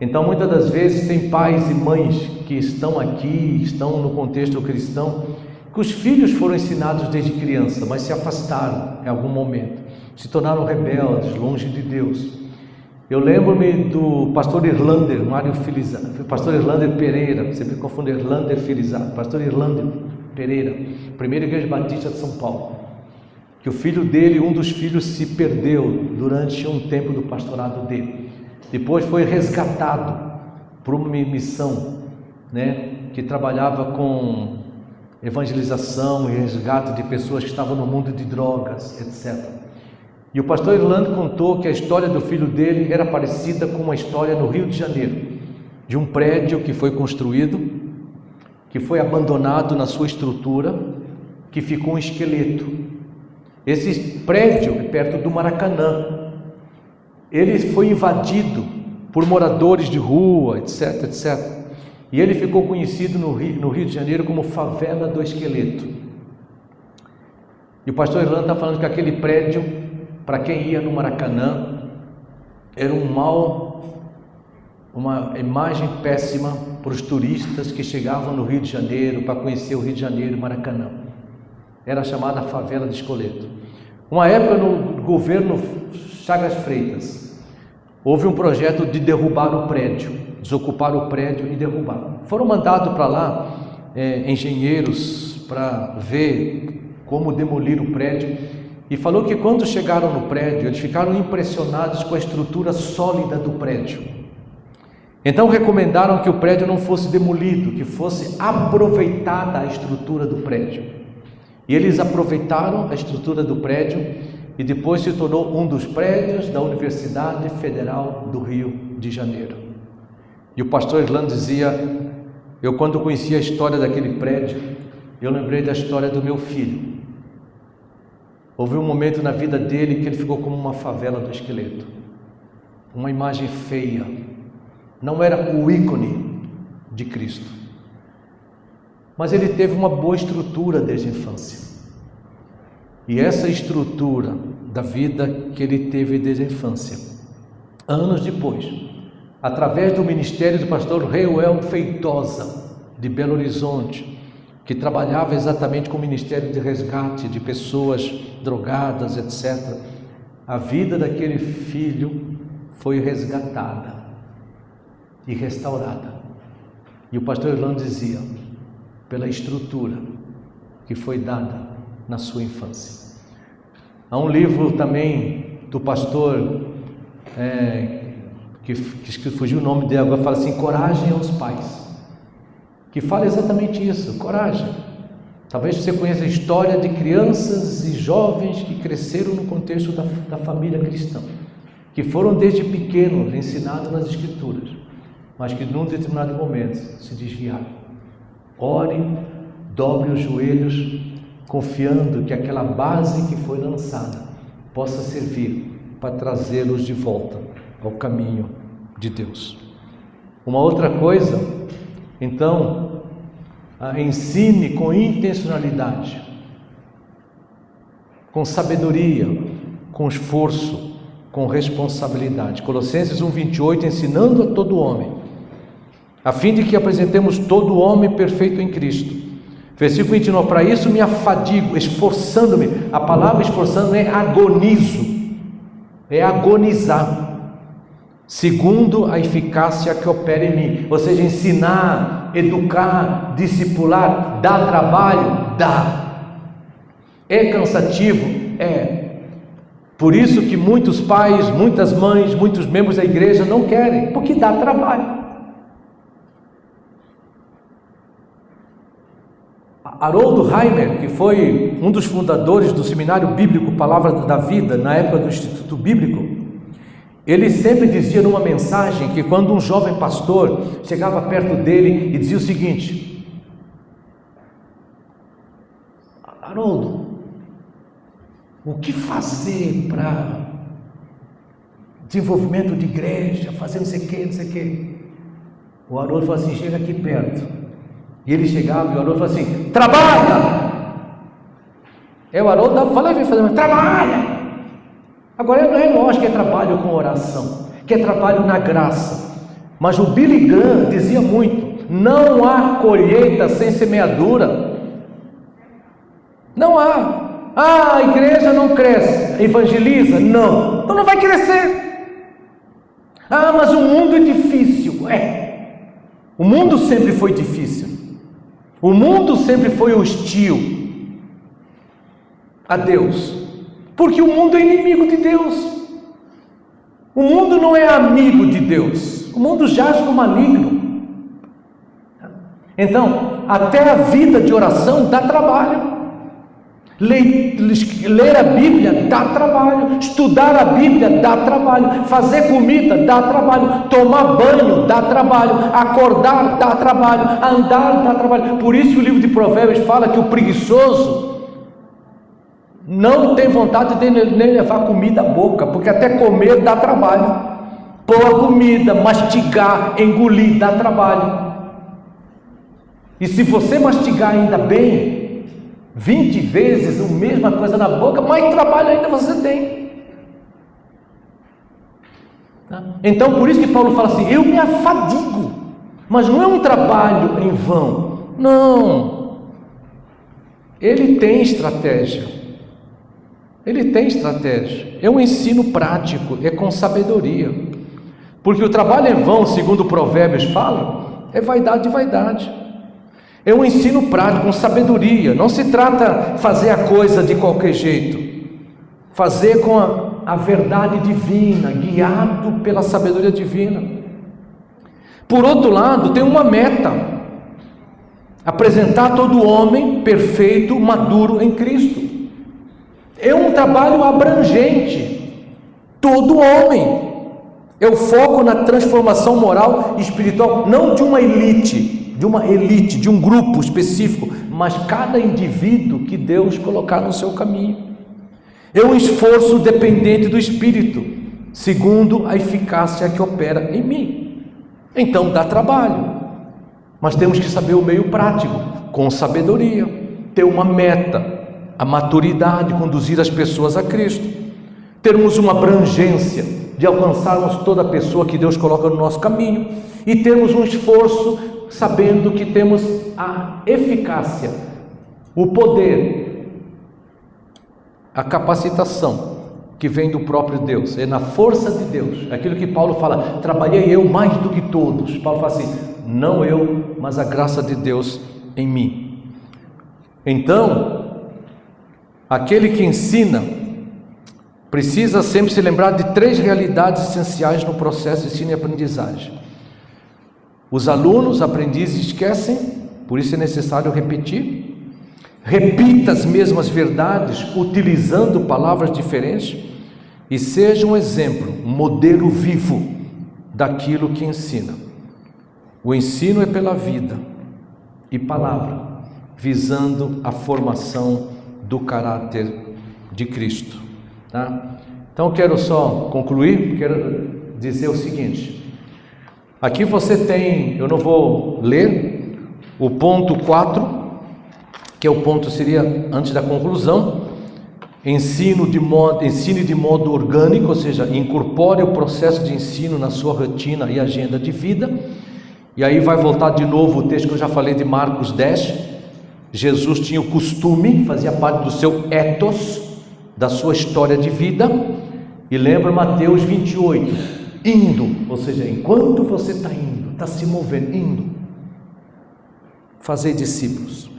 Então, muitas das vezes, tem pais e mães que estão aqui, estão no contexto cristão, que os filhos foram ensinados desde criança, mas se afastaram em algum momento, se tornaram rebeldes, longe de Deus. Eu lembro-me do pastor Irlander, pastor Irlander Pereira, sempre confundo Irlander Filizado, pastor Irlander Pereira, primeira igreja batista de São Paulo, que o filho dele, um dos filhos, se perdeu durante um tempo do pastorado dele. Depois foi resgatado por uma missão, né, que trabalhava com evangelização e resgate de pessoas que estavam no mundo de drogas, etc. E o pastor Irlando contou que a história do filho dele era parecida com uma história no Rio de Janeiro, de um prédio que foi construído, que foi abandonado na sua estrutura, que ficou um esqueleto. Esse prédio é perto do Maracanã. Ele foi invadido por moradores de rua, etc, etc. E ele ficou conhecido no Rio de Janeiro como Favela do Esqueleto. E o pastor Irlando está falando que aquele prédio, para quem ia no Maracanã, era uma imagem péssima para os turistas que chegavam no Rio de Janeiro para conhecer o Rio de Janeiro e o Maracanã. Era chamada Favela do Esqueleto. Uma época no governo Chagas Freitas, houve um projeto de derrubar o prédio, desocupar o prédio e derrubar. Foram mandados para lá engenheiros para ver como demolir o prédio, e falou que quando chegaram no prédio, eles ficaram impressionados com a estrutura sólida do prédio. Então recomendaram que o prédio não fosse demolido, que fosse aproveitada a estrutura do prédio. E eles aproveitaram a estrutura do prédio e depois se tornou um dos prédios da Universidade Federal do Rio de Janeiro. E o pastor Irlando dizia, eu quando conheci a história daquele prédio, eu lembrei da história do meu filho. Houve um momento na vida dele que ele ficou como uma favela do esqueleto, uma imagem feia, não era o ícone de Cristo, mas ele teve uma boa estrutura desde a infância, e essa estrutura da vida que ele teve desde a infância, anos depois, através do ministério do pastor Reuel Feitosa, de Belo Horizonte, que trabalhava exatamente com o ministério de resgate de pessoas drogadas, etc. A vida daquele filho foi resgatada e restaurada. E o pastor Orlando dizia, pela estrutura que foi dada na sua infância. Há um livro também do pastor, que fugiu o nome dele, agora fala assim, Coragem aos Pais, que fala exatamente isso, coragem. Talvez você conheça a história de crianças e jovens que cresceram no contexto da família cristã, que foram desde pequenos ensinados nas Escrituras, mas que num determinado momento se desviaram. Ore, dobre os joelhos, confiando que aquela base que foi lançada possa servir para trazê-los de volta ao caminho de Deus. Uma outra coisa, então, ensine com intencionalidade, com sabedoria, com esforço, com responsabilidade. Colossenses 1:28, ensinando a todo homem, a fim de que apresentemos todo homem perfeito em Cristo. Versículo 29, para isso me afadigo, esforçando-me. A palavra esforçando é agonizo, é agonizar, segundo a eficácia que opera em mim. Ou seja, ensinar, educar, discipular, dá trabalho? Dá. É cansativo? É. Por isso que muitos pais, muitas mães, muitos membros da igreja não querem, porque dá trabalho. Haroldo Heimer, que foi um dos fundadores do Seminário Bíblico Palavra da Vida, na época do Instituto Bíblico, ele sempre dizia numa mensagem que quando um jovem pastor chegava perto dele e dizia o seguinte: Haroldo, o que fazer para desenvolvimento de igreja, fazer não sei o que, não sei o que? O Haroldo falou assim, chega aqui perto. E ele chegava e o Haroldo falou assim, trabalha! O Haroldo falava e fazia, trabalha! Agora é lógico que é trabalho com oração, que é trabalho na graça. Mas o Billy Graham dizia muito, não há colheita sem semeadura. Não há. A igreja não cresce, evangeliza? Não. Então não vai crescer. Mas o mundo é difícil. O mundo sempre foi difícil. O mundo sempre foi hostil a Deus, porque o mundo é inimigo de Deus. O mundo não é amigo de Deus. O mundo jaz no maligno. Então, até a vida de oração dá trabalho. Ler a Bíblia dá trabalho, estudar a Bíblia dá trabalho, fazer comida dá trabalho, tomar banho dá trabalho, acordar dá trabalho, andar dá trabalho. Por isso que o livro de Provérbios fala que o preguiçoso não tem vontade de nem levar comida à boca, porque até comer dá trabalho. Pôr a comida, mastigar, engolir dá trabalho. E se você mastigar ainda bem, 20 vezes a mesma coisa na boca, mais trabalho ainda você tem. Então por isso que Paulo fala assim, eu me afadigo, mas não é um trabalho em vão, não, ele tem estratégia, é um ensino prático, é com sabedoria, porque o trabalho em vão, segundo o Provérbios fala, é vaidade de vaidade. É um ensino prático, com sabedoria. Não se trata de fazer a coisa de qualquer jeito. Fazer com a verdade divina, guiado pela sabedoria divina. Por outro lado, tem uma meta. Apresentar todo homem perfeito, maduro em Cristo. É um trabalho abrangente. Todo homem. É o foco na transformação moral e espiritual, não de uma elite, de um grupo específico, mas cada indivíduo que Deus colocar no seu caminho. É um esforço dependente do Espírito, segundo a eficácia que opera em mim. Então dá trabalho, mas temos que saber o meio prático, com sabedoria, ter uma meta, a maturidade, conduzir as pessoas a Cristo, termos uma abrangência de alcançarmos toda pessoa que Deus coloca no nosso caminho, e termos um esforço sabendo que temos a eficácia, o poder, a capacitação que vem do próprio Deus, é na força de Deus. É aquilo que Paulo fala, trabalhei eu mais do que todos. Paulo fala assim, não eu, mas a graça de Deus em mim. Então, aquele que ensina precisa sempre se lembrar de 3 realidades essenciais no processo de ensino e aprendizagem. Os alunos, aprendizes, esquecem, por isso é necessário repetir. Repita as mesmas verdades, utilizando palavras diferentes, e seja um exemplo, um modelo vivo daquilo que ensina. O ensino é pela vida e palavra, visando a formação do caráter de Cristo. Tá? Então quero só concluir, quero dizer o seguinte, aqui você tem, eu não vou ler, o ponto 4, que é o ponto seria antes da conclusão, ensine de modo orgânico, ou seja, incorpore o processo de ensino na sua rotina e agenda de vida. E aí vai voltar de novo o texto que eu já falei de Marcos 10, Jesus tinha o costume, fazia parte do seu ethos, da sua história de vida, e lembra Mateus 28, indo, ou seja, enquanto você está indo, está se movendo, indo, fazer discípulos,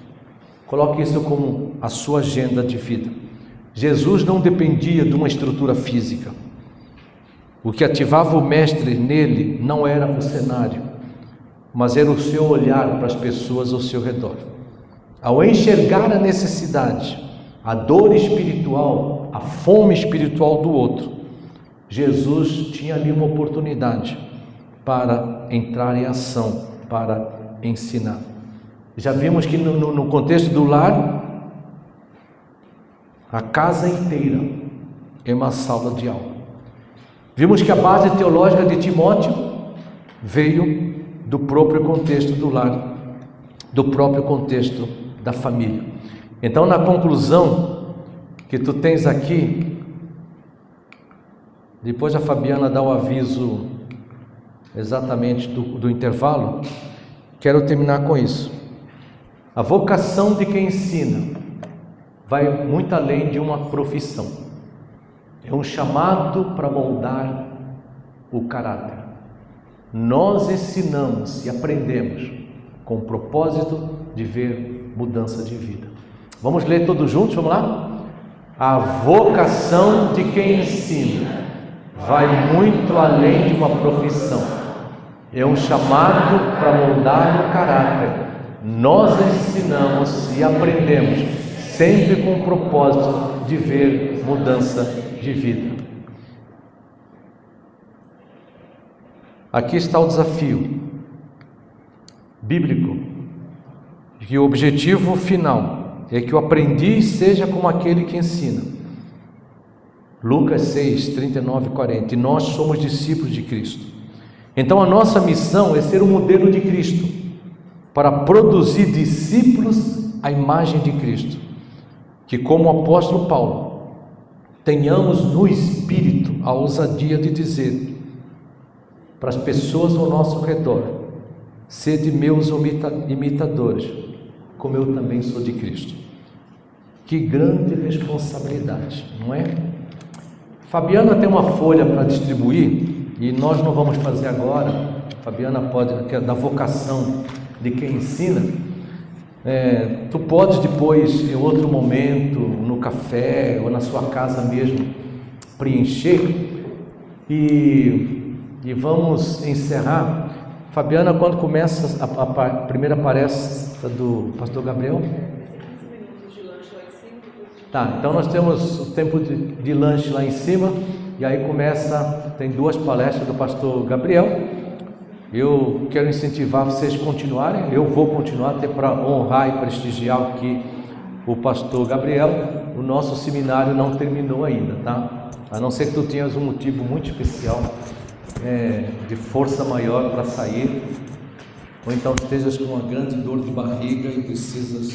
coloque isso como a sua agenda de vida. Jesus não dependia de uma estrutura física, o que ativava o mestre nele não era o cenário, mas era o seu olhar para as pessoas ao seu redor. Ao enxergar a necessidade, a dor espiritual, a fome espiritual do outro, Jesus tinha ali uma oportunidade para entrar em ação, para ensinar. Já vimos que no contexto do lar, a casa inteira é uma sala de aula. Vimos que a base teológica de Timóteo veio do próprio contexto do lar, do próprio contexto da família. Então, na conclusão que tu tens aqui, depois a Fabiana dá o aviso exatamente do intervalo, quero terminar com isso. A vocação de quem ensina vai muito além de uma profissão. É um chamado para moldar o caráter. Nós ensinamos e aprendemos com o propósito de ver mudança de vida. Vamos ler todos juntos? Vamos lá? A vocação de quem ensina vai muito além de uma profissão. É um chamado para moldar o caráter. Nós ensinamos e aprendemos sempre com o propósito de ver mudança de vida. Aqui está o desafio bíblico, que o objetivo final é que o aprendiz seja como aquele que ensina. Lucas 6, 39 e 40. E nós somos discípulos de Cristo. Então a nossa missão é ser o modelo de Cristo, para produzir discípulos à imagem de Cristo, que como o apóstolo Paulo, tenhamos no espírito a ousadia de dizer para as pessoas ao nosso redor, sede meus imitadores, como eu também sou de Cristo. Que grande responsabilidade, não é? Fabiana tem uma folha para distribuir, e nós não vamos fazer agora. Fabiana pode, que é da vocação de quem ensina. Tu podes depois, em outro momento, no café ou na sua casa mesmo, preencher, e vamos encerrar. Fabiana, quando começa a primeira palestra do pastor Gabriel? 15 minutos de lanche lá em cima. Tá, então nós temos o tempo de lanche lá em cima, e aí tem 2 palestras do pastor Gabriel. Eu quero incentivar vocês a continuarem, eu vou continuar até para honrar e prestigiar aqui o pastor Gabriel. O nosso seminário não terminou ainda, tá? A não ser que tu tenhas um motivo muito especial, de força maior para sair, ou então estejas com uma grande dor de barriga e precisas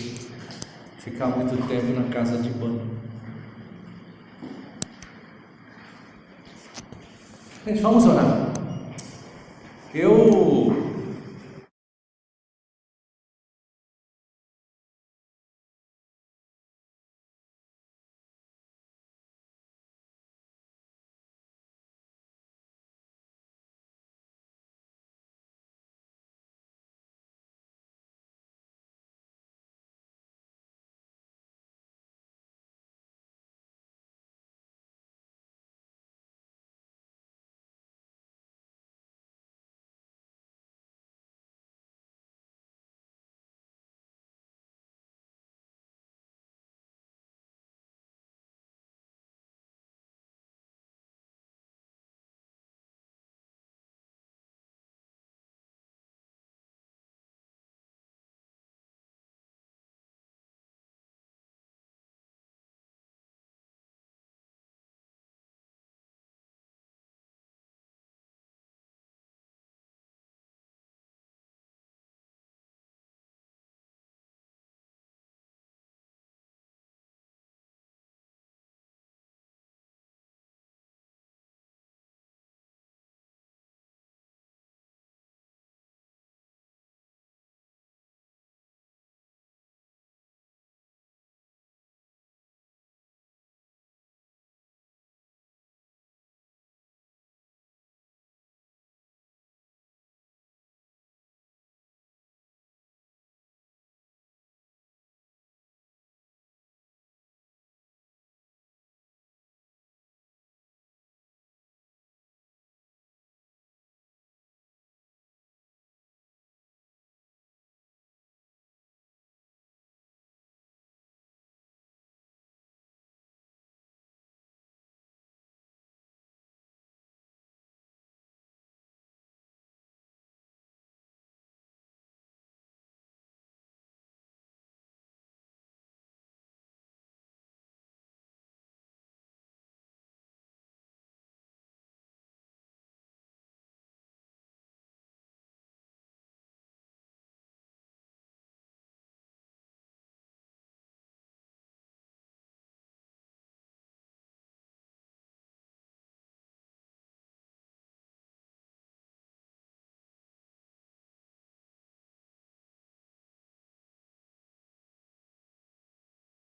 ficar muito tempo na casa de banho. Gente, vamos orar. Eu